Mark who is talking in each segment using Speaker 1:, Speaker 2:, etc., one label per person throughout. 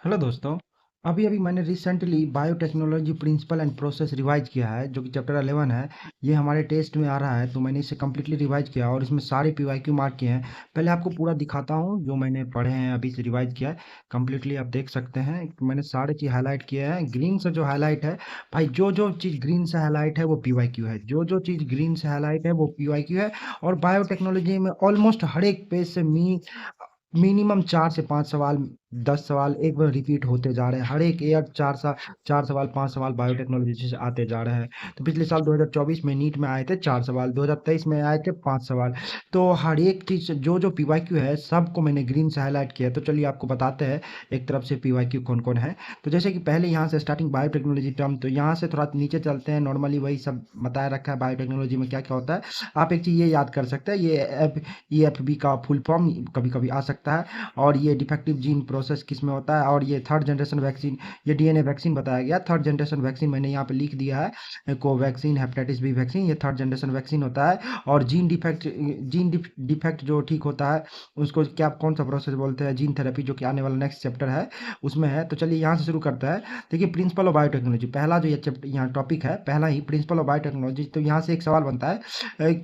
Speaker 1: Hello दोस्तों। अभी अभी मैंने recently biotechnology principle and process revise किया है, जो कि चैप्टर 11 है। ये हमारे टेस्ट में आ रहा है, तो मैंने इसे कम्प्लीटली रिवाइज किया और इसमें सारे पीवाईक्यू मार्क किए हैं। पहले आपको पूरा दिखाता हूँ जो मैंने पढ़े हैं, अभी से रिवाइज किया है कम्प्लीटली। आप देख सकते हैं मैंने सारे चीज़ हाईलाइट किए हैं। ग्रीन से जो हाईलाइट है भाई, जो जो चीज़ ग्रीन से हाईलाइट है वो पीवाईक्यू है, जो जो चीज़ ग्रीन से हाईलाइट है वो पीवाईक्यू है। और बायोटेक्नोलॉजी में ऑलमोस्ट हर एक पेज से मिनिमम 4 से 5 सवाल, 10 सवाल एक बार रिपीट होते जा रहे हैं। हर एक ईयर 4 सवाल 5 सवाल बायोटेक्नोलॉजी से आते जा रहे हैं। तो पिछले साल 2024 में नीट में आए थे 4 सवाल, 2023 में आए थे 5 सवाल। तो हर एक चीज जो जो पीवाईक्यू है सबको मैंने ग्रीन से हाईलाइट किया है। तो चलिए आपको बताते हैं एक तरफ से पीवाईक्यू कौन कौन है। तो जैसे कि पहले यहाँ से स्टार्टिंग बायोटेक्नोलॉजी टर्म, तो यहाँ से थोड़ा नीचे चलते हैं। नॉर्मली वही सब बताया रखा है बायोटेक्नोलॉजी में क्या क्या होता है। आप एक चीज ये याद कर सकते हैं, ये एफ बी का फुल फॉर्म कभी कभी आ सकता है। और ये डिफेक्टिव जीन प्रोसेस किस में होता है, और ये थर्ड जनरेशन वैक्सीन, ये डीएनए वैक्सीन बताया गया। थर्ड जनरेशन वैक्सीन मैंने यहाँ पे लिख दिया है, कोवैक्सीन, हेपेटाइटिस बी वैक्सीन, ये थर्ड जनरेशन वैक्सीन होता है। और जीन डिफेक्ट जो ठीक होता है उसको क्या, कौन सा प्रोसेस बोलते हैं, जीन थेरेपी, जो कि आने वाला नेक्स्ट चैप्टर है उसमें है। तो चलिए यहाँ से शुरू करते हैं। देखिए प्रिंसिपल ऑफ बायोटेक्नोलॉजी, पहला जो ये चैप्टर यहाँ टॉपिक है, पहला ही प्रिंसिपल ऑफ बायोटेक्नोलॉजी। तो यहाँ से एक सवाल बनता है,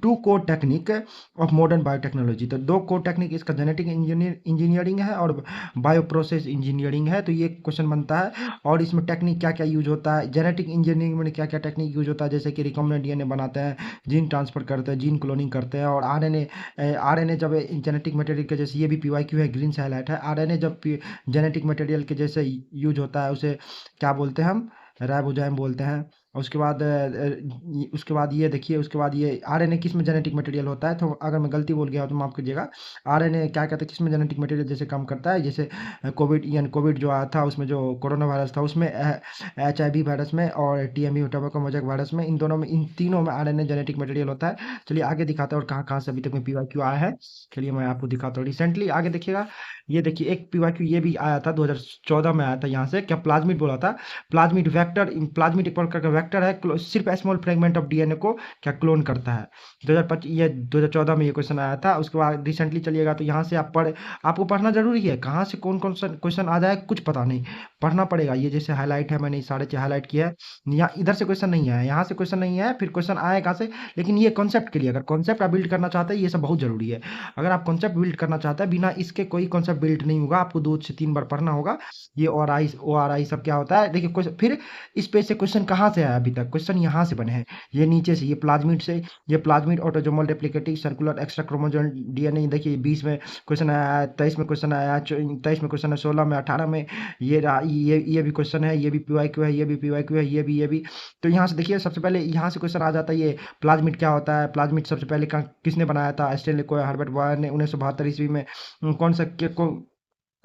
Speaker 1: two core technique of modern biotechnology. तो दो कोर टेक्निक इसका, जेनेटिक इंजीनियरिंग है और बायो प्रोसेस इंजीनियरिंग है। तो ये क्वेश्चन बनता है। और इसमें टेक्निक क्या क्या यूज होता है, जेनेटिक इंजीनियरिंग में क्या क्या टेक्निक यूज होता है, जैसे कि रिकॉम्बिनेंट डीएनए बनाते हैं, जीन ट्रांसफर करते हैं, जीन क्लोनिंग करते हैं। और आरएनए जब जेनेटिक मटेरियल के जैसे, ये भी पीवाईक्यू है, ग्रीन से हाईलाइट है। आरएनए जब जेनेटिक मटेरियल के जैसे यूज होता है, उसे क्या बोलते हैं हम, राइबोसोम बोलते हैं। और उसके बाद ये देखिए, उसके बाद ये आरएनए किस में जेनेटिक मटेरियल होता है। तो अगर मैं गलती बोल गया हो तो माफ कीजिएगा। आरएनए क्या कहते हैं, किस में जेनेटिक मटेरियल जैसे काम करता है, जैसे कोविड जो आया था उसमें, जो कोरोना वायरस था उसमें, HIV वायरस में, और टीएमई टोबैको मोजैक वायरस में, इन दोनों में, इन तीनों में आरएनए जेनेटिक मटेरियल होता है। चलिए आगे दिखाते हैं और कहाँ कहाँ से अभी तक में पीवाईक्यू आया है। चलिए मैं आपको दिखाता हूँ रिसेंटली, आगे देखिएगा। ये देखिए एक पीवाईक्यू ये भी आया था, 2014 में आया था। यहाँ से क्या प्लाज्मिड बोला था, प्लाज्मिड वेक्टर, प्लाज्मिड एक प्रकार का वेक्टर है, सिर्फ स्मॉल फ्रेगमेंट ऑफ डीएनए को क्या क्लोन करता है। 2025, ये 2014 में ये क्वेश्चन आया था। उसके बाद रिसेंटली चलिएगा तो यहाँ से आपको पढ़ना जरूरी है। कहाँ से कौन कौन सा क्वेश्चन आ जाए कुछ पता नहीं, पढ़ना पड़ेगा। ये जैसे हाईलाइट है, मैंने सारे चीज हाईलाइट किया है। यहाँ इधर से क्वेश्चन नहीं आया, यहाँ से क्वेश्चन नहीं आया, फिर क्वेश्चन आए कहाँ से। लेकिन ये कॉन्सेप्ट के लिए, अगर कॉन्सेप्ट आप बिल्ड करना चाहते हैं, ये सब बहुत जरूरी है। अगर आप कॉन्सेप्ट बिल्ड करना चाहते हैं, बिना इसके कोई कॉन्सेप्ट बिल्ड नहीं होगा। आपको 2 से 3 बार पढ़ना होगा। ये ओ आर आई सब क्या होता है, देखिए फिर इस पेज से क्वेश्चन कहाँ से आया, अभी तक क्वेश्चन यहाँ से बने हैं। ये नीचे से, ये प्लाज्मिड से, ये plasmid autosomal replicative circular extra chromosome DNA. देखिए 20 में क्वेश्चन आया है, 23 में क्वेश्चन आया है, 23 में क्वेश्चन है, 16 में, 18 में। ये भी क्वेश्चन है, ये भी पीवाईक्यू है, ये भी पीवाईक्यू है, ये भी। तो यहाँ से देखिए सबसे पहले यहाँ से क्वेश्चन आ जाता है, ये प्लाज्मिड क्या होता है। प्लाज्मिड सबसे पहले किसने बनाया था, स्टेनली को हर्बर्ट बॉयर ने 1972 ईस्वी में।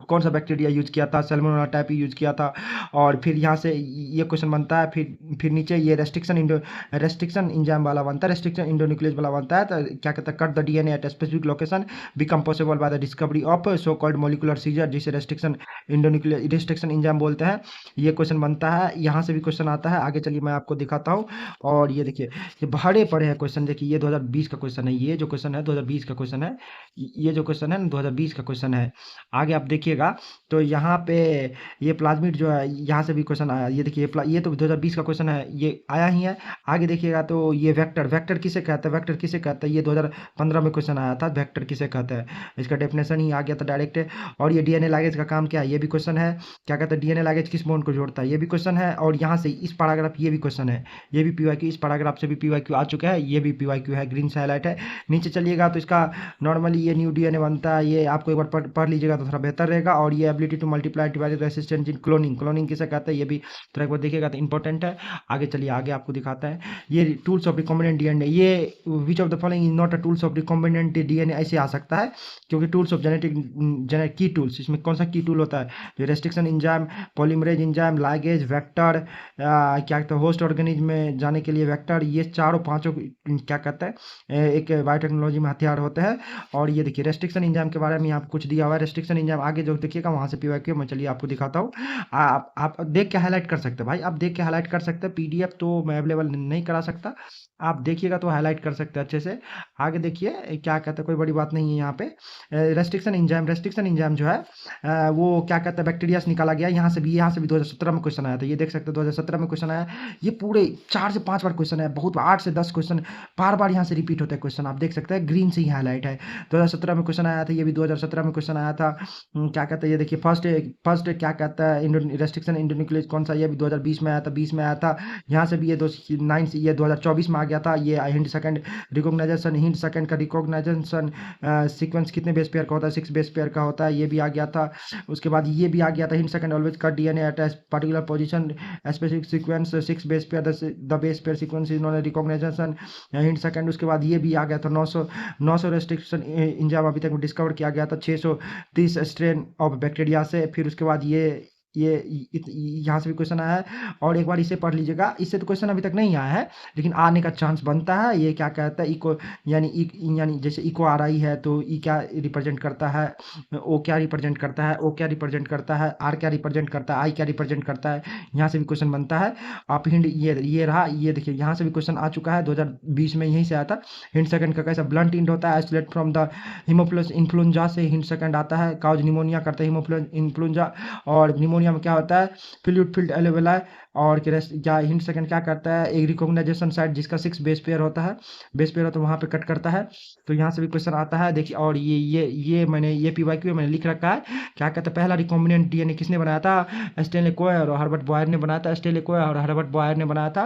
Speaker 1: कौन सा बैक्टीरिया यूज किया था, सैल्मोनेला टाइपी यूज किया था। और फिर यहाँ से ये क्वेश्चन बनता है। फिर नीचे ये रेस्ट्रिक्शन इंजाइम वाला बनता है, रेस्ट्रिक्शन इंडोन्यूक्लियस वाला बनता है। तो क्या कहता है, cut the DNA at specific location become possible by the discovery of so called molecular scissor, जिसे रेस्ट्रिक्शन इंजाइम बोलते हैं। ये क्वेश्चन बनता है, यहाँ से भी क्वेश्चन आता है। आगे चलिए मैं आपको दिखाता हूँ। और ये देखिए, ये बड़े पड़े हैं क्वेश्चन। देखिए ये 2020 का क्वेश्चन है, ये जो क्वेश्चन है 2020 का क्वेश्चन है। ये जो क्वेश्चन है ना 2020 का क्वेश्चन है। आगे आप देखिएगा तो यहाँ पे ये प्लाज्मिड जो है, यहाँ से भी क्वेश्चन आया। ये देखिए ये तो 2020 का क्वेश्चन है, ये आया ही है। आगे देखिएगा तो ये वेक्टर, वेक्टर किसे कहता है, वेक्टर किसे कहता है, ये 2015 में क्वेश्चन आया था, वेक्टर किसे कहता है। इसका डेफिनेशन ही आ गया था डायरेक्ट। और ये डीएनए लैगेज का काम क्या है, ये भी क्वेश्चन है। क्या कहता है, डीएनए लैगेज किस बॉन्ड को जोड़ता है, ये भी क्वेश्चन है। और यहाँ से इस पैराग्राफ, ये भी क्वेश्चन है, ये भी पीवाईक्यू, इस पैराग्राफ से भी पीवाईक्यू आ चुका है, ये भी पीवाईक्यू है, ग्रीन से हाईलाइट है। नीचे चलिएगा तो इसका नॉर्मली ये न्यू डीएनए बनता है, ये आपको एक बार पढ़ लीजिएगा तो थोड़ा बेहतर रहेगा। और ये ability to multiply divide resistant in cloning, cloning किसे कहते हैं, ये भी थोड़ा एक बार देखिएगा तो इंपॉर्टेंट है। आगे चलिए, आगे आपको दिखाता है ये टूल्स ऑफ रिकॉम्बिनेंट डीएनए। ये which of the following is not a tools of recombinant DNA, ऐसे आ सकता है। क्योंकि टूल्स ऑफ जेनेटिक की टूल्स, इसमें कौन सा की टूल होता है, जो restriction enzyme, polymerase enzyme, ligase, vector, क्या कहते हैं, होस्ट ऑर्गेनिज्म में जाने के लिए वेक्टर, ये चारों पांचों क्या कहते हैं, एक बायोटेक्नोलॉजी में हथियार होते हैं। और ये देखिए रेस्ट्रिक्शन इंजाइम के बारे में यहाँ पे कुछ दिया हुआ है। रेस्ट्रिक्शन इंजाइम आगे जो देखिएगा वहाँ से पीवाईक्यू मैं चलिए आपको दिखाता हूँ। आप देख के हाईलाइट कर सकते हैं भाई, आप देख के हाईलाइट कर सकते हैं। पीडीएफ तो मैं अवेलेबल नहीं करा सकता, आप देखिएगा तो हाईलाइट कर सकते हैं अच्छे से। आगे देखिए क्या कहते हैं, कोई बड़ी बात नहीं है यहाँ पे। रेस्ट्रिक्शन एंजाइम जो है वो क्या कहते हैं बैक्टीरिया से निकाला गया। यहाँ से भी 2017 में क्वेश्चन आया था, ये देख सकते हैं 2017 में क्वेश्चन आया। ये पूरे 4 से 5 बार क्वेश्चन है, बहुत 8 से 10 क्वेश्चन बार बार यहाँ से रिपीट होता है क्वेश्चन, आप देख सकते हैं ग्रीन से ही हाईलाइट है। 2017 में क्वेश्चन आया था, ये भी 2017 में क्वेश्चन आया था। क्या कहते हैं ये देखिए फर्स्ट क्या कहता है रेस्ट्रिक्शन इंडोन्यूक्लियस कौन सा, ये भी 2020 में आया था, 20 में आया था। यहाँ से भी ये 9 से ये 2024 में आ गया था। ये हिंट सेकंड का रिकॉग्नाइजेशन सीक्वेंस कितने बेस पेयर का होता है, 6 बेस पेयर का होता है, ये भी आ गया था। उसके बाद ये भी आ गया था, hint second always cut DNA at particular position specific sequence 6 base pair the base pair sequence is non recognisation, hint second. उसके बाद ये भी आ गया था 900 रेस्ट्रिक्शन इंजाम अभी तक डिस्कवर किया गया था 630 स्ट्रेन ऑफ बैक्टीरिया से। फिर उसके बाद ये यहाँ से भी क्वेश्चन आया है, और एक बार इसे पढ़ लीजिएगा। इससे तो क्वेश्चन अभी तक नहीं आया है लेकिन आने का चांस बनता है। ये क्या कहता है इको यानी जैसे इको आ रही है तो ई क्या रिप्रेजेंट करता है, ओ क्या रिप्रेजेंट करता है, ओ क्या रिप्रेजेंट करता है, आर क्या रिप्रेजेंट करता है, आई क्या रिप्रेजेंट करता है, यहाँ से भी क्वेश्चन बनता है। आप हिंट ये रहा, ये देखिए यहाँ से भी क्वेश्चन आ चुका है, 2020 में यहीं से आया था। हिंट सेकंड का कैसा ब्लंट इंड होता है आइसोलेट फ्रॉम द हिमोफ्लस इन्फ्लुएंजा से हिंट सेकंड आता है। काउज निमोनिया करता है हिमोफ्लस इन्फ्लुएंजा, और निमोनिया में क्या होता है फ्लूइड फील्ड एलोवेला। और क्या हिंट सेकंड क्या करता है एक रिकॉग्नाइजेशन साइट जिसका 6 बेस पेयर होता है, तो वहाँ पे कट करता है। तो यहाँ से भी क्वेश्चन आता है देखिए। और ये मैंने ये पीवाईक्यू मैंने लिख रखा है। क्या कहता है पहला रिकॉम्बिनेंट डीएनए किसने बनाया था, स्टेनले कोय और हर्बर्ट बॉयर ने बनाया था, स्टेनले कोय और हर्बर्ट बॉयर ने बनाया था।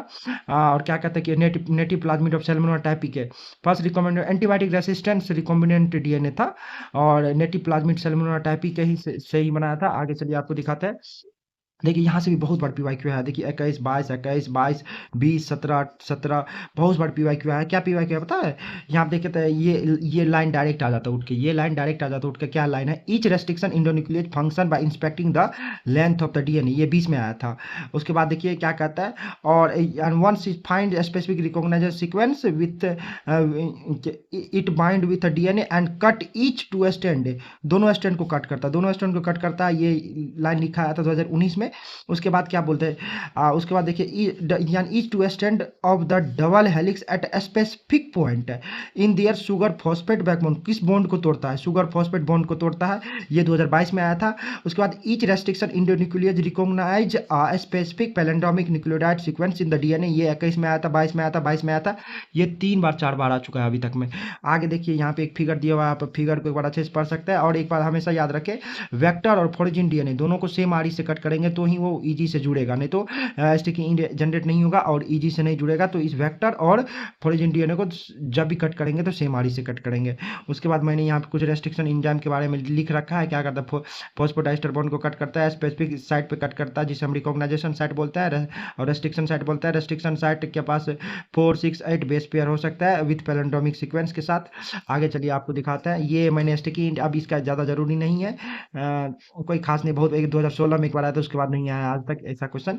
Speaker 1: और क्या कहता है कि native plasmid of Salmonella typhi के first recombinant antibiotic resistance recombinant DNA था, और नेटिव प्लाज्मिड सैल्मोनेला टाइपी के ही से ही बनाया था। आगे चलिए आपको दिखाते हैं। देखिए यहाँ से भी बहुत बार पीवाईक्यू है, देखिए 21 22 20 17 17 बहुत बार पीवाईक्यू है। क्या पीवाईक्यू है पता है, यहाँ पे देखिए तो ये लाइन डायरेक्ट आ जाता है उठ के, ये लाइन डायरेक्ट आ जाता है उठ के। क्या लाइन है, each restriction endonuclease function by inspecting the length of the DNA, ये 20 में आया था। उसके बाद देखिए क्या कहता है, और once find specific recogniser sequence with it bind with DNA and cut each two strand, दोनों स्टैंड को कट करता है, ये लाइन लिखा आया था 2019 में। उसके बाद क्या बोलते हैं, उसके बाद देखिए यानी each two strand of the double helix at a specific point in their sugar phosphate backbone, किस बॉन्ड को तोड़ता है, शुगर फॉस्फेट बॉन्ड को तोड़ता है, ये 2022 में आया था। उसके बाद each restriction endonuclease recognise a specific palindromic nucleotide sequence in the DNA, ये 21 में आया था, 22 में आया था, 22 में आया था। ये 4 बार आ चुका है अभी तक में। आगे देखिए यहाँ पे एक फिगर दिया हुआ है, आप फिगर को एक बार अच्छे से पढ़ सकते हैं। और एक बार हमेशा याद रखें, वेक्टर और फोर्जिन डीएनए दोनों को सेम आरी से कट करेंगे तो ही वो ईजी से जुड़ेगा, नहीं तो स्टिकी जनरेट नहीं होगा और ईजी से नहीं जुड़ेगा। तो इस वेक्टर और फोर्जिन डीएनए को जब भी कट करेंगे तो सेम आरी से कट करेंगे। उसके बाद मैंने यहाँ पे कुछ रेस्ट्रिक्शन एंजाइम के बारे में लिख रखा है। क्या करता है, फॉस्फोडाइस्टर बॉन्ड को कट करता है, स्पेसिफिक साइट पे कट करता है जिसे हम रिकॉग्नाइजेशन साइट बोलते हैं, और रेस्ट्रिक्शन साइट बोलता है। रेस्ट्रिक्शन साइट के पास 4 6 8 बेस पेयर हो सकता है विथ पैलेंड्रोमिक सीक्वेंस के साथ। आगे चलिए आपको दिखाते हैं, ये मैंने स्टिकी अब इसका ज़्यादा जरूरी नहीं है, कोई खास नहीं, बहुत 2016 में एक बार आया था, उसके बाद नहीं आया आज तक ऐसा क्वेश्चन।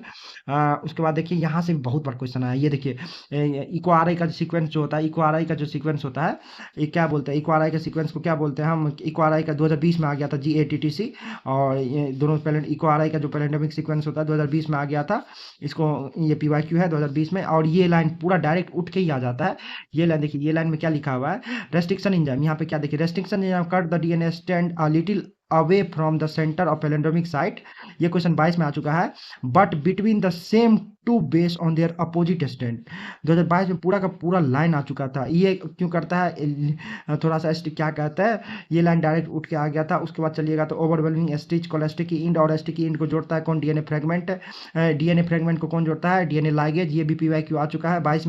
Speaker 1: उसके बाद देखिए यहाँ से भी बहुत बार क्वेश्चन आया, ये देखिए इको आर आई का सीक्वेंस जो होता है, इको आर आई का जो सीक्वेंस होता है, ये क्या बोलते हैं, इको आर आई का सीक्वेंस को क्या बोलते हैं हम, इको आर आई का 2020 में आ गया था GATTC, और ये दोनों इको आर आई का जो पैलेंड्रोमिक सीक्वेंस होता है 2020 में आ गया था। इसको ये पीवाईक्यू है 2020 में, और ये लाइन पूरा डायरेक्ट उठ के ही आ जाता है। ये लाइन देखिए, ये लाइन में क्या लिखा हुआ है, रेस्ट्रिक्शन एंजाइम, यहाँ पे क्या देखिए, restriction enzyme cut the DNA strand a little away from the centre of palindromic site, ये क्वेश्चन 22 में आ चुका है, but between the same two base on their opposite strand. 2022 में पूरा का पूरा लाइन आ चुका था। ये क्यों करता है, थोड़ा सा क्या कहता है, ये लाइन डायरेक्ट उठ के आ गया था। उसके बाद चलिएगा तो ओवरवेलमिंग स्टिच कोलेस्टिकी इंड, और स्टिकी इंड को जोड़ता है कौन, डीएनए फ्रेगमेंट को कौन जोड़ता है, डीएनए लाइगेज, ये भी पीवाईक्यू आ चुका है 22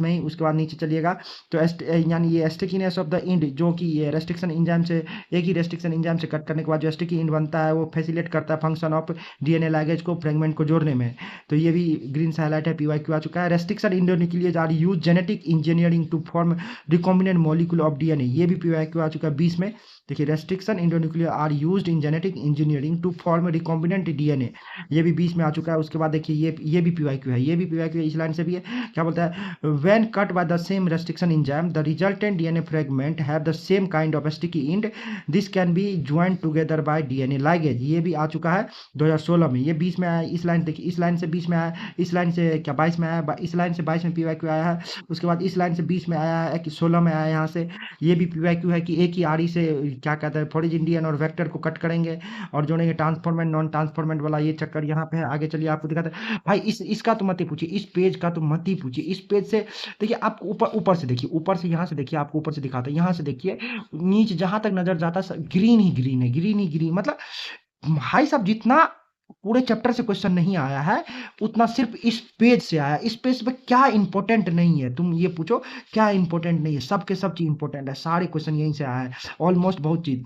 Speaker 1: में ही। उसके बाद नीचे चलिएगा तो यानी ये स्टिकीनेस ऑफ द इंड, जो कि ये रेस्ट्रिक्शन इंजाइम से, एक ही रेस्ट्रिक्शन इंजाइम से कट करने के बाद जो स्टिकी इंड बनता है वो फैसिलिटेट करता है function function of DNA language को फ्रेगमेंट को जोड़ने में, तो ये भी ग्रीन से हाईलाइट है, पीवाईक्यू आ चुका है। Restriction endonuclease are use genetic engineering to form recombinant molecule of DNA, ये भी पीवाईक्यू आ चुका है 20 में। देखिए restriction endonuclear are used in genetic engineering to form recombinant DNA, ये भी 20 में आ चुका है। उसके बाद देखिए ये भी पीवाईक्यू है, ये भी पीवाईक्यू इस लाइन से भी है। क्या बोलता है, when cut by the same restriction enzyme the resultant DNA fragment have the same kind of sticky and, this can be joint together by DNA ligase, ये भी आ चुका है 2016 में। ये 20 में आया, इस लाइन देखिए, इस लाइन से 20 में आया, इस लाइन से क्या 22 में आया, इस लाइन से 22 में पीवाईक्यू आया है। उसके बाद इस लाइन से 20 में आया है कि 16 में आया यहाँ से, ये भी पीवाईक्यू है कि एक ही आरी से क्या कहते हैं फॉरेज इंडियन और वेक्टर को कट करेंगे और जोड़ेंगे, ट्रांसफॉर्मेंट नॉन ट्रांसफॉर्मेंट वाला ये चक्कर यहाँ पे है। आगे चलिए आपको दिखाते हैं भाई, इसका तो मत ही पूछिए, इस पेज का तो मत ही पूछिए। इस पेज से देखिए, आप ऊपर से देखिए, ऊपर से यहाँ से देखिए, आपको ऊपर से दिखाता है, यहाँ से देखिए नीचे जहां तक नजर जाता है ग्रीन ही ग्रीन है, ग्रीन ही ग्रीन। मतलब भाई साहब जितना पूरे चैप्टर से क्वेश्चन नहीं आया है उतना सिर्फ इस पेज से आया। इस पेज पे क्या इंपॉर्टेंट नहीं है, तुम ये पूछो क्या इंपॉर्टेंट नहीं है, सब के सब चीज इंपॉर्टेंट है, सारे क्वेश्चन यहीं से आया है ऑलमोस्ट, बहुत चीज।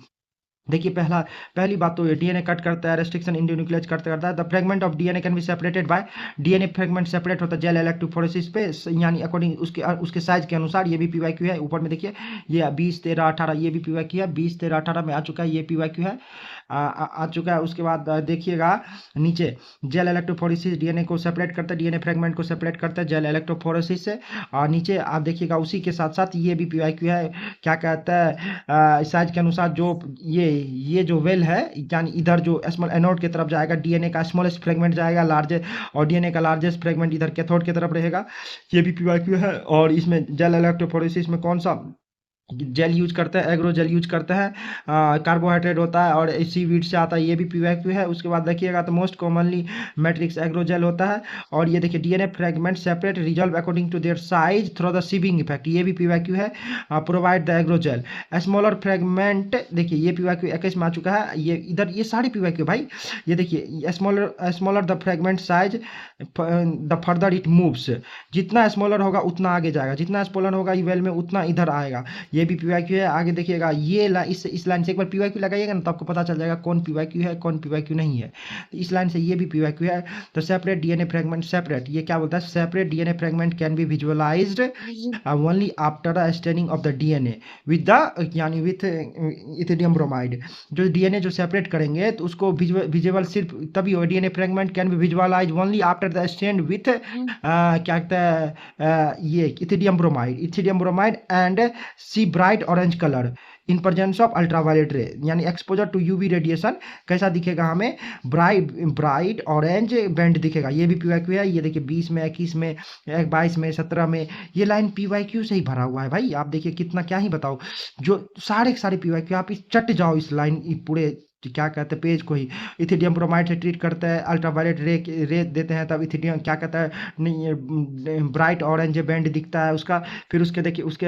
Speaker 1: देखिए पहली बात तो डीएनए कट करता है, रेस्ट्रिक्शन इंडोन्यूक्लियेज कट करता है। The fragment of DNA can be separated by, DNA fragment separate होता है जेल इलेक्ट्रोफोरेसिस पे, यानी अकॉर्डिंग उसके साइज के अनुसार। ये भी पीवाईक्यू है, ऊपर में देखिए ये 20 13 18, ये भी पीवाईक्यू है, 20 13 18 में आ चुका है, ये पीवाईक्यू है, आ चुका है। उसके बाद देखिएगा नीचे, जेल इलेक्ट्रोफोरेसिस डीएनए को सेपरेट करता है, डीएनए फ्रेगमेंट को सेपरेट करता है जेल इलेक्ट्रोफोरेसिस से। और नीचे आप देखिएगा उसी के साथ साथ ये भी पीवाईक्यू है, क्या कहता है साइज के अनुसार, जो ये जो वेल है, यानी इधर जो स्मॉल एनोड की तरफ जाएगा डीएनए का स्मॉलेस्ट फ्रेगमेंट जाएगा लार्जेस्ट, और डीएनए का लार्जेस्ट फ्रेगमेंट इधर कैथोड की तरफ रहेगा, ये भी पीवाईक्यू है। और इसमें जेल इलेक्ट्रोफोरेसिस में कौन सा जेल यूज करते हैं, एग्रो जेल यूज करते हैं, कार्बोहाइड्रेट होता है और इसी वीट से आता है, ये भी पीवाईक्यू है। उसके बाद देखिएगा तो most commonly matrix agarose gel होता है। और ये देखिए DNA fragment separate resolve according to their size through the sieving effect, ये भी पीवाईक्यू है। Provide the agarose gel smaller fragment, देखिए ये पीवाईक्यू 21 में आ चुका है। ये इधर ये सारे पीवाईक्यू भाई, ये देखिए smaller the fragment size the further it moves, जितना स्मॉलर होगा उतना आगे जाएगा, जितना स्मॉलर होगा वेल में उतना इधर आएगा, ये भी पीवाईक्यू है। आगे देखिएगा ये इस लाइन से एक बार पीवाईक्यू लगाइएगा ना तो आपको पता चल जाएगा कौन पीवाईक्यू है कौन पीवाईक्यू नहीं है। तो इस लाइन से ये भी पीवाईक्यू है। तो सेपरेट डीएनए फ्रेगमेंट सेपरेट, ये क्या बोलता है, separate DNA fragment can be visualised only after the staining of the DNA with the, यानी विथ इथिडियम ब्रोमाइड। जो डीएनए जो सेपरेट करेंगे तो उसको विजुअल सिर्फ तभी होगा, DNA fragment can be visualised only after the stain with क्या कहता है ये ethidium bromide and see bright orange colour in presence of ultraviolet ray, यानी एक्सपोजर टू यूवी रेडिएशन कैसा दिखेगा हमें, ब्राइट ऑरेंज बैंड दिखेगा। ये भी पीवाईक्यू है। ये देखिए 20 में 21 में 22 में 17 में, ये लाइन पीवाईक्यू से ही भरा हुआ है भाई। आप देखिए कितना, क्या ही बताओ, जो सारे के सारे पीवाईक्यू, आप इस चट जाओ इस लाइन पूरे क्या कहते हैं पेज को ही। इथिडियम ब्रोमाइड से ट्रीट करते हैं, अल्ट्रावायलेट रे देते हैं, तब इथिडियम क्या कहता है नहीं ब्राइट ऑरेंज बैंड दिखता है उसका। फिर उसके देखिए उसके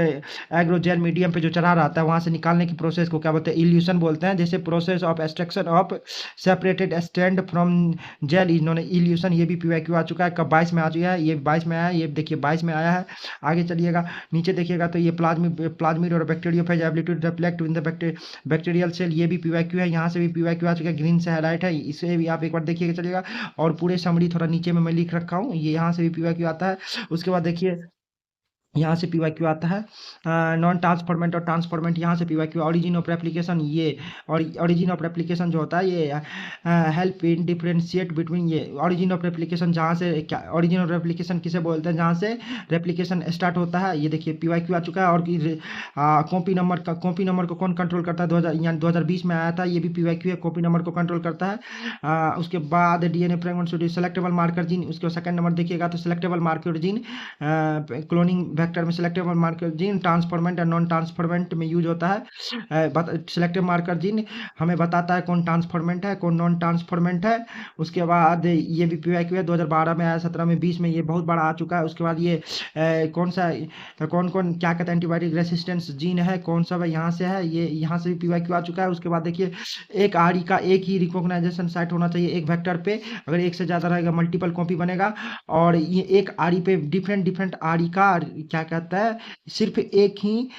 Speaker 1: एग्रोजेल मीडियम पे जो चढ़ा रहता है वहाँ से निकालने की प्रोसेस को क्या बोलते हैं, इल्यूशन बोलते हैं। जैसे process of extraction of separated strand from gel इन्होंने इल्यूशन, ये भी पीवाईक्यू आ चुका है। कब 22 में आ चुका है, ये 22 में आया है, ये देखिए 22 में आया है। आगे चलिएगा नीचे देखिएगा तो ये प्लाज्मिड और bacteriophage ability to reflect in the bacterial cell, ये भी पीवाईक्यू है। यहाँ से भी पीवाईक्यू आ चुका है, ग्रीन से हाईलाइट है, इसे भी आप एक बार देखिएगा चलिएगा। और पूरे समरी थोड़ा नीचे में मैं लिख रखा हूँ, ये यहाँ से भी पीवाईक्यू आता है। उसके बाद देखिए यहाँ से पीवाईक्यू आता है नॉन ट्रांसफॉर्मेंट और ट्रांसफॉर्मेंट, यहाँ से पीवाईक्यू ऑरिजिन ऑफ रेप्लिकेशन, ये और ऑरिजिन ऑफ रेप्लिकेशन जो होता है ये हेल्प इन डिफरेंशिएट बिटवीन, ये ऑरिजिन ऑफ रेप्लिकेशन जहाँ से क्या, ऑरिजिन ऑफ रेप्लिकेशन किसे बोलते हैं, जहाँ से रेप्लिकेशन स्टार्ट होता है। ये देखिए पीवाईक्यू आ चुका है। और कॉपी नंबर को कौन कंट्रोल करता है, 2020 में आया था, ये भी पीवाईक्यू है, कॉपी नंबर को कंट्रोल करता है। उसके बाद DNA fragment selectable marker gene, उसके सेकंड नंबर देखिएगा तो selectable marker gene cloning vector में सेलेक्टिव मार्कर जीन ट्रांसफॉर्मेंट और नॉन ट्रांसफॉर्मेंट में यूज होता है। सेलेक्टिव मार्कर जीन हमें बताता है कौन ट्रांसफॉर्मेंट है कौन नॉन ट्रांसफॉर्मेंट है। उसके बाद ये भी पीवाईक्यू है, 2012 में आया, 17 में 20 में, ये बहुत बड़ा आ चुका है। उसके बाद ये कौन क्या कहते हैं एंटीबायोटिक रेसिस्टेंस जीन है, कौन सा यहाँ से है, ये यहाँ से भी पीवाईक्यू आ चुका है। उसके बाद देखिए एक आरी का एक ही रिकॉग्नाइजेशन साइट होना चाहिए एक वेक्टर पे, अगर एक से ज़्यादा रहेगा मल्टीपल कॉपी बनेगा। और ये एक आरी पे डिफरेंट आरी का क्या कहता है, सिर्फ एक ही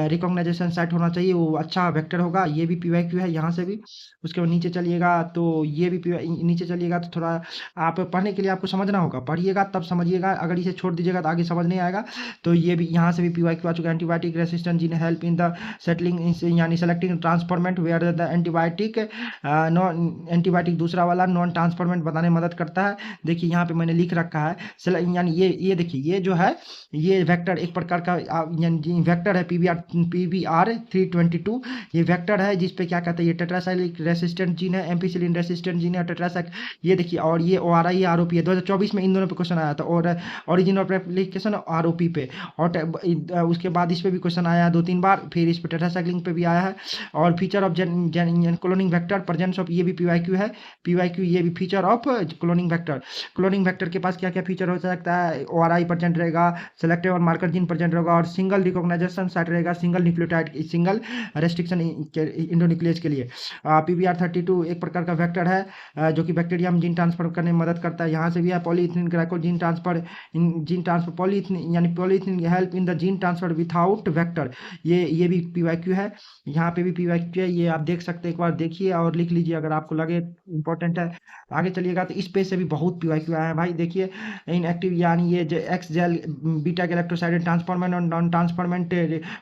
Speaker 1: रिकॉग्नाइजेशन सेट होना चाहिए, वो अच्छा वेक्टर होगा। ये भी पीवाईक्यू है यहाँ से भी। उसके बाद नीचे चलिएगा तो ये भी नीचे चलिएगा तो थोड़ा आप पढ़ने के लिए आपको समझना होगा, पढ़िएगा तब समझिएगा, अगर इसे छोड़ दीजिएगा तो आगे समझ नहीं आएगा। तो ये भी यहाँ से भी पीवाईक्यू आ चुका है। Antibiotic resistant gene help in the settling यानी selecting transformant where the antibiotic non antibiotic दूसरा वाला नॉन ट्रांसफॉर्मेंट बताने में मदद करता है। देखिए यहाँ पे मैंने लिख रखा है यानी ये देखिए ये जो है ये वेक्टर एक प्रकार का यानी वेक्टर है पीबीआर 322। ये वेक्टर है जिस पे क्या कहते हैं, ये टेट्रासाइक्लिक रेसिस्टेंट जीन है, एम्पिसिलिन रेसिस्टेंट जीन है, टेट्रासाइक ये देखिए। और ये ओआरआई आरओपी है, 2024 में इन दोनों पे क्वेश्चन आया था, और ओरिजिन ऑफ एप्लीकेशन आरओपी पे, और उसके बाद इस पे भी क्वेश्चन आया है 2-3 बार, फिर इस पे टेट्रासाइक्लिन पे भी आया है। और feature of cloning vector presence of, ये भी पीवाईक्यू है, पीवाईक्यू ये भी feature of cloning vector. Cloning vector के पास क्या क्या फीचर हो सकता है, ओआरआई प्रेजेंट रहेगा, सेलेक्टिव और मार्कर जीन प्रेजेंट रहेगा, और सिंगल रिकॉग्नाइजेशन साइट रहेगा, single nucleotide, single restriction endonuclease के लिए। पीबीआर 32 एक प्रकार का वेक्टर है जो कि बैक्टीरिया में जीन ट्रांसफर करने में मदद करता है। यहाँ से भी है polyethene glycol gene transfer polyethene यानी polyethene help in the gene transfer without vector. ये भी पीवाईक्यू है, यहाँ पे भी पीवाईक्यू है, ये आप देख सकते हैं, एक बार देखिए और लिख लीजिए अगर आपको लगे इंपॉर्टेंट है। आगे चलिएगा तो इस पेज से भी बहुत पीवाईक्यू आया है भाई। देखिए इनएक्टिव यानी ये जो X gal beta galactoside transformant और नॉन ट्रांसफॉर्मेंट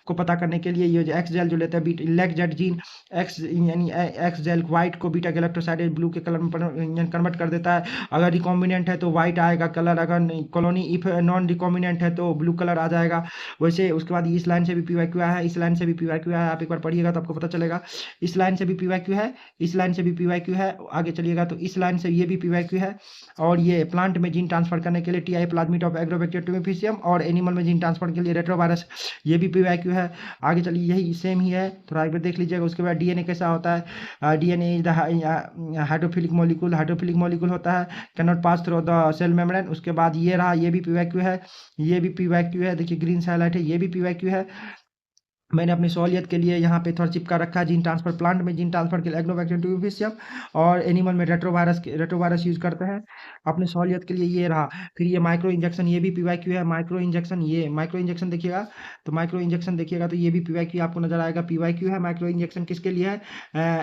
Speaker 1: को पता करने के लिए ये जो एक्स जेल जो लेता है लेग जेड जीन एक्स यानी एक्स जेल व्हाइट को बीटा गैलेक्टोसाइड ब्लू के कलर में कन्वर्ट कर देता है। अगर रिकॉम्बिनेंट है तो व्हाइट आएगा कलर, अगर कॉलोनी इफ नॉन रिकॉम्बिनेंट है तो ब्लू कलर आ जाएगा। वैसे उसके बाद इस लाइन से भी पीवाईक्यू है, इस लाइन से भी पीवाईक्यू है, आप एक बार पढ़िएगा तो आपको पता चलेगा। इस लाइन से भी पीवाईक्यू है, इस लाइन से भी पीवाईक्यू है। आगे चलिएगा तो इस लाइन से ये भी पीवाईक्यू है। और ये प्लांट में जीन ट्रांसफर करने के लिए टीआई प्लाज्मिड ऑफ एग्रोबैक्टीरियम ट्यूमिफिशियम, और एनिमल में जीन ट्रांसफर के लिए रेट्रोवायरस, ये भी पीवाईक्यू है। आगे चलिए यही सेम ही है, थोड़ा एक बार देख लीजिएगा। उसके बाद डीएनए कैसा होता है, DNA is the hydrophilic molecule होता है, can not pass through the cell membrane. उसके बाद ये रहा, ये भी पीवाईक्यू है, ये भी पीवाईक्यू है, देखिए ग्रीन से हाईलाइट है, ये भी पीवाईक्यू है। मैंने अपनी सहूलियत के लिए यहाँ पे थोड़ा चिपका रखा है जीन ट्रांसफर, प्लांट में जीन ट्रांसफर के लिए एग्रोबैक्टीरियम ट्यूमिफिशियम, और एनिमल में रेट्रोवायरस यूज करते हैं अपनी सहूलियत के लिए। ये रहा। फिर ये माइक्रो इंजेक्शन, ये भी पीवाईक्यू है। माइक्रो इंजेक्शन देखिएगा तो माइक्रो इंजेक्शन देखिएगा तो ये भी पीवाईक्यू आपको नजर आएगा, पीवाईक्यू है। माइक्रो इंजेक्शन किसके लिए है,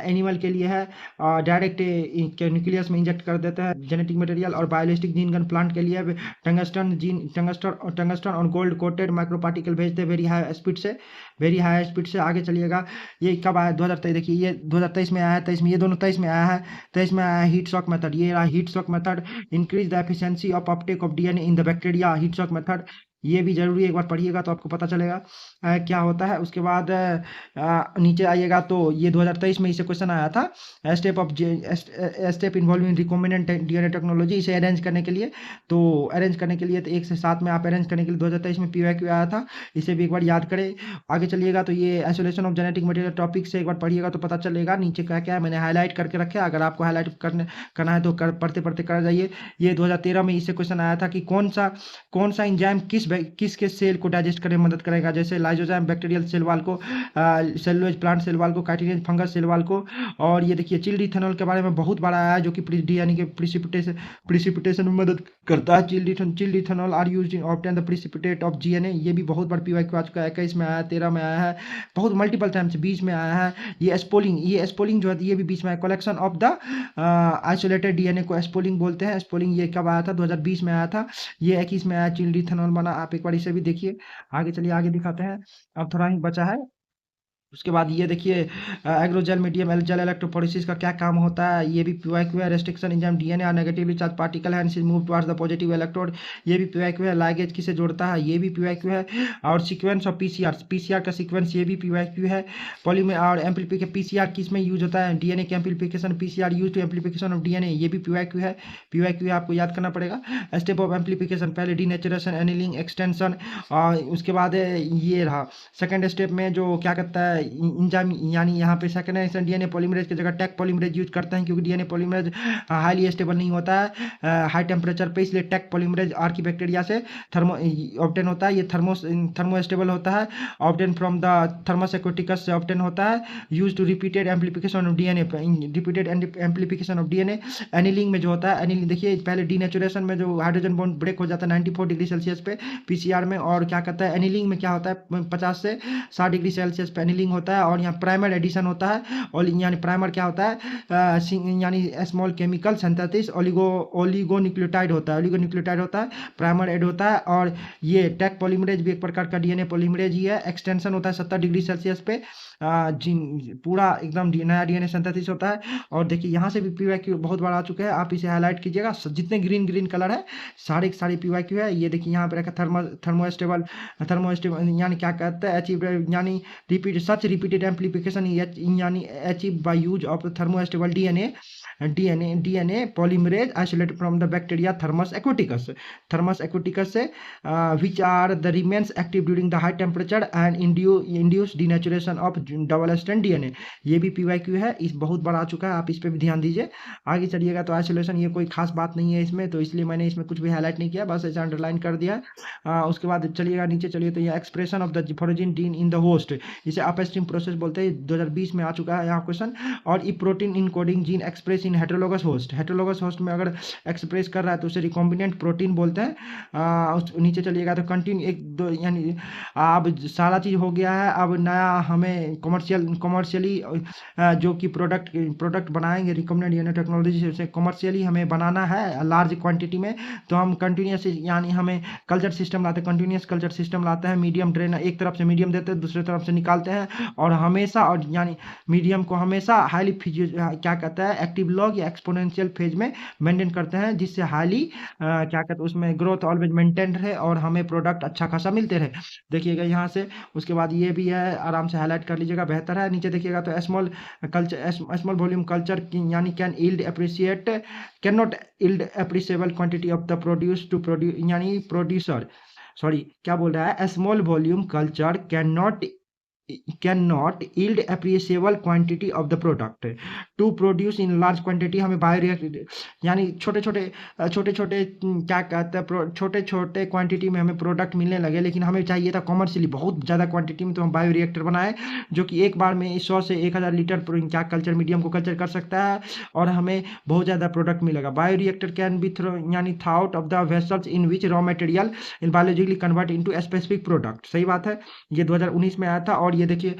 Speaker 1: एनिमल के लिए है। डायरेक्ट न्यूक्लियस में इंजेक्ट कर देते हैं जेनेटिक मटेरियल। और बायोलिस्टिक जीन गन प्लांट के लिए टंगस्टन और गोल्ड कोटेड माइक्रो पार्टिकल भेजते हैं वेरी हाई स्पीड से। आगे चलिएगा, ये कब आया, 2023। देखिए ये 2023 में आया है, 23 में, ये दोनों 23 में आया है। 23 में आया है हीट शॉक मेथड, ये रहा heat shock method, increase the efficiency of Uptake of DNA in the bacteria, heat shock method. ये भी जरूरी है, एक बार पढ़िएगा तो आपको पता चलेगा क्या होता है। उसके बाद नीचे आइएगा तो ये 2023 में इसे क्वेश्चन आया था, step involving recombinant DNA technology. इसे अरेंज करने के लिए तो 1 से 7 में आप अरेंज करने के लिए 2023 में पीवाईक्यू आया था, इसे भी एक बार याद करें। आगे चलिएगा तो ये isolation of genetic material topic से एक बार पढ़िएगा तो पता चलेगा नीचे क्या क्या है, मैंने हाईलाइट करके रखे। अगर आपको हाईलाइट करना है तो पढ़ते पढ़ते कर जाइए। ये 2013 में इससे क्वेश्चन आया था कि कौन सा इंजाइम किसके सेल को डाइजेस्ट करने में मदद करेगा, जैसे लाइजोजाइम बैक्टीरियल सेल वॉल को, सेलुलोज प्लांट सेल वॉल को, काइटिनेज फंगस सेल वॉल को। और ये देखिए चिल्ड इथेनॉल के बारे में बहुत बड़ा आया है, जो कि डीएनए के प्रिसिपिटेशन में मदद करता है। Chilled ethanol are used in obtain the precipitate of GNA, ये भी बहुत बार पीवाईक्यू आ चुका है। 21 में आया है, 13 में आया है, बहुत मल्टीपल टाइम से 20 में आया है। ये स्पोलिंग जो है ये भी बीच में है, collection of the isolated DNA को स्पोलिंग बोलते हैं। स्पोलिंग ये कब आया था, 2020 में आया था। ये 21 में आया, चिल्ड इथेनॉल बना। आप एक बार इसे भी देखिए। आगे चलिए, आगे दिखाते हैं, अब थोड़ा ही बचा है। उसके बाद ये देखिए एग्रोजेल मीडियम जेल इलेक्ट्रोफोरेसिस का क्या काम होता है, ये भी पीवाईक्यू है। रेस्ट्रिक्शन एंजाइम डीएनए और नेगेटिवली चार्ज पार्टिकल है and move towards the positive electrode, ये भी पीवाईक्यू है। लाइगेज किसे जोड़ता है, ये भी पीवाईक्यू है। और सीक्वेंस ऑफ पीसीआर का सीक्वेंस, ये भी पीवाईक्यू है। पॉलीमर और एम्पलीफिकेशन, पीसीआर किस में यूज होता है, डीएनए के amplification, PCR use to amplification of DNA, ये भी पीवाईक्यू है। पीवाईक्यू आपको याद करना पड़ेगा। स्टेप ऑफ एम्पलीफिकेशन, पहले डीनेचुरेशन, एनिलिंग, एक्सटेंशन, और उसके बाद ये रहा सेकेंड स्टेप में जो क्या कहता है इंजाइम, यानी यहाँ पे सेकेंड जनरेशन डीएनए पॉलीमरेज की जगह टेक पॉलीमरेज यूज करते हैं, क्योंकि डीएनए पॉलीमरेज हाईली स्टेबल नहीं होता है हाई टेम्परेचर पे, इसलिए टेक पॉलीमरेज आर्कीबैक्टीरिया से थर्मो ऑब्टेन होता है। ये थर्मो स्टेबल होता है, obtain from the Thermus aquaticus से ऑब्टेन होता है, use to repeated amplification of DNA, repeated amplification of DNA. Annealing में जो होता है, एनिलिंग देखिए पहले डीनेचुरेशन में जो हाइड्रोजन बॉन्ड ब्रेक हो जाता है 94 डिग्री सेल्सियस पे पीसीआर में, और क्या कहता है एनिलिंग में क्या होता है 50 से 60 डिग्री सेल्सियस पे एनिलिंग होता है। और यहाँ प्राइमर एडिशन होता है, और यानी प्राइमर क्या होता है यानी स्मॉल केमिकल सिंथेसिस ओलिगोन्यूक्लियोटाइड होता है, ओलिगोन्यूक्लियोटाइड होता है, प्राइमर ऐड होता है। और ये टेक पॉलीमरेज भी एक प्रकार का डीएनए पॉलीमरेज ही है, एक्सटेंशन होता है 70 डिग्री सेल्सियस पे, पूरा एकदम नया डीएनए सिंथेसिस होता है। और देखिए यहाँ से भी पीवाईक्यू बहुत बार आ चुके हैं, आप इसे हाईलाइट कीजिएगा, जितने ग्रीन ग्रीन कलर है सारे सारे पीवाईक्यू है। ये देखिए यहाँ पे रखा थर्मोस्टेबल यानी क्या कहते हैं अचीव, यानी रिपीटेड एम्प्लीफिकेशन यानी achieve by use of thermostable DNA polymerase isolated from the bacteria thermos aquaticus से which are the remains active during the high temperature and induce denaturation of double strand DNA। ये भी PYQ है, इस बहुत बड़ा आ चुका है, आप इस पे भी ध्यान दीजिए। आगे चलिएगा तो आइसोलेशन, ये कोई खास बात नहीं है इसमें, तो इसलिए मैंने इसमें कुछ भी हाईलाइट नहीं किया, बस ऐसे अंडरलाइन कर दिया। उसके बाद चलिएगा नीचे चलिए, तो ये expression of the foreign gene in the host, इसे अपस्ट्रीम प्रोसेस बोलते हैं, 2020 में आ चुका है यहाँ क्वेश्चन। और a protein encoding gene express in heterologous host में अगर एक्सप्रेस कर रहा है तो उसे रिकॉम्बिनेंट प्रोटीन बोलते हैं। नीचे चलिएगा तो कंटिन्यू एक दो, यानी अब सारा चीज़ हो गया है, अब नया हमें कमर्शियली जो कि प्रोडक्ट बनाएंगे रिकॉम्बिनेंट डीएनए टेक्नोलॉजी से, उसे कमर्शियली हमें बनाना है लार्ज क्वांटिटी में। तो हम कंटिन्यूस, यानी हमें कल्चर सिस्टम लाते हैं, कंटिन्यूस कल्चर सिस्टम लाते हैं, मीडियम ट्रेन एक तरफ से मीडियम देते हैं, दूसरे तरफ से निकालते हैं, और हमेशा, और यानी मीडियम को हमेशा हाईली क्या कहता है एक्टिव लॉग या एक्सपोनेंशियल फेज में मेंटेन करते हैं, जिससे हाईली क्या कहते हैं उसमें ग्रोथ ऑलवेज मेंटेन रहे और हमें प्रोडक्ट अच्छा खासा मिलते रहे। देखिएगा यहाँ से, उसके बाद ये भी है, आराम से हाईलाइट कर लीजिएगा, बेहतर है। नीचे देखिएगा तो स्मॉल वॉल्यूम कल्चर यानी cannot yield appreciable quantity of the produce to produce, यानी प्रोड्यूसर, सॉरी क्या बोल रहा है, small volume culture cannot yield appreciable quantity of the product to produce in large quantity. हमें bioreactor यानी छोटे छोटे क्या कहते हैं छोटे छोटे क्वांटिटी में हमें प्रोडक्ट मिलने लगे, लेकिन हमें चाहिए था कमर्शियली बहुत ज़्यादा क्वांटिटी में, तो हम बायोरिएक्टर बनाए जो कि एक बार में 100 से 1000 लीटर क्या कल्चर मीडियम को कल्चर कर सकता है, और हमें बहुत ज़्यादा प्रोडक्ट मिलेगा। बायोरिएक्टर कैन बी यानी thought of the vessels in which raw material in biologically convert into specific product. सही बात है, ये 2019 में आया था। और ये देखिए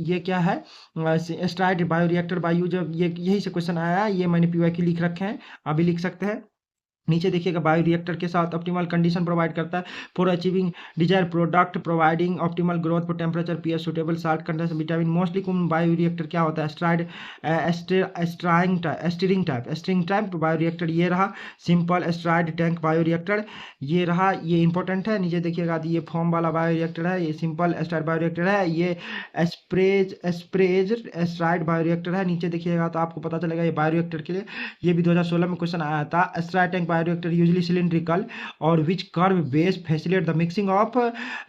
Speaker 1: ये क्या है, स्ट्राइड बायोरिएक्टर बायो, जब ये यही से क्वेश्चन आया है, ये मैंने पीवाईक्यू लिख रखे हैं, अभी लिख सकते हैं। नीचे देखिएगा बायोरिएक्टर के साथ ऑप्टिमल कंडीशन प्रोवाइड करता है for achieving desire product, providing optimal growth for temperature, pH suitable, salt content, vitamin. Mostly कौन बायोरिएक्टर क्या होता है, स्टीरिंग टाइप बायोरिएक्टर, ये रहा सिंपल स्ट्राइड टैंक बायोरिएक्टर, ये रहा, ये इंपॉर्टेंट है। नीचे देखिएगा ये फॉर्म वाला बायोरिएक्टर है, ये सिंपल स्ट्राइड बायोरिएक्टर है, ये स्प्रेज स्ट्राइड बायोरिएक्टर है। नीचे देखिएगा तो आपको पता चलेगा ये बायोरिएक्टर के लिए, ये भी 2016 में क्वेश्चन आया था। Stirred tank bioreactor usually cylindrical और which curve base facilitate the mixing of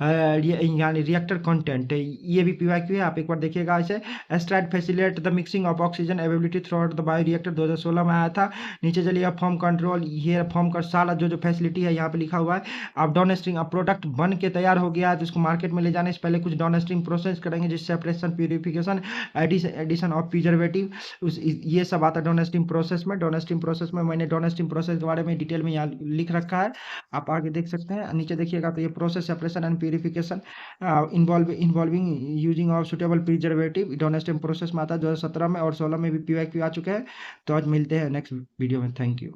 Speaker 1: यानी रिएक्टर कंटेंट, ये भी पीवाईक्यू है, आप एक बार देखिएगा इसे। Stirred facilitate the mixing of oxygen availability throughout the bioreactor, 2016 में आया था। नीचे चलिए फॉर्म कंट्रोल, ये फॉर्म का सारा जो फैसिलिटी है यहाँ पे लिखा हुआ है। आप डाउन स्ट्रीम, अब प्रोडक्ट बन के तैयार हो गया है तो इसको मार्केट में ले जाने से पहले कुछ डाउन स्ट्रीम प्रोसेस करेंगे, जिससे separation, purification, addition of preservative, ये सब आता है डाउन स्ट्रीम प्रोसेस में। डाउन स्ट्रीम प्रोसेस में मैंने डाउन स्ट्रीम प्रोसेस के बारे में डिटेल में यहाँ लिख रखा है, आप आगे देख सकते हैं। नीचे देखिएगा तो ये process separation and purification involving using of suitable preservative downstream process में आता है 2017 में, और 16 में भी पीवाईक्यू आ चुके हैं। तो आज मिलते हैं नेक्स्ट वीडियो में, थैंक यू।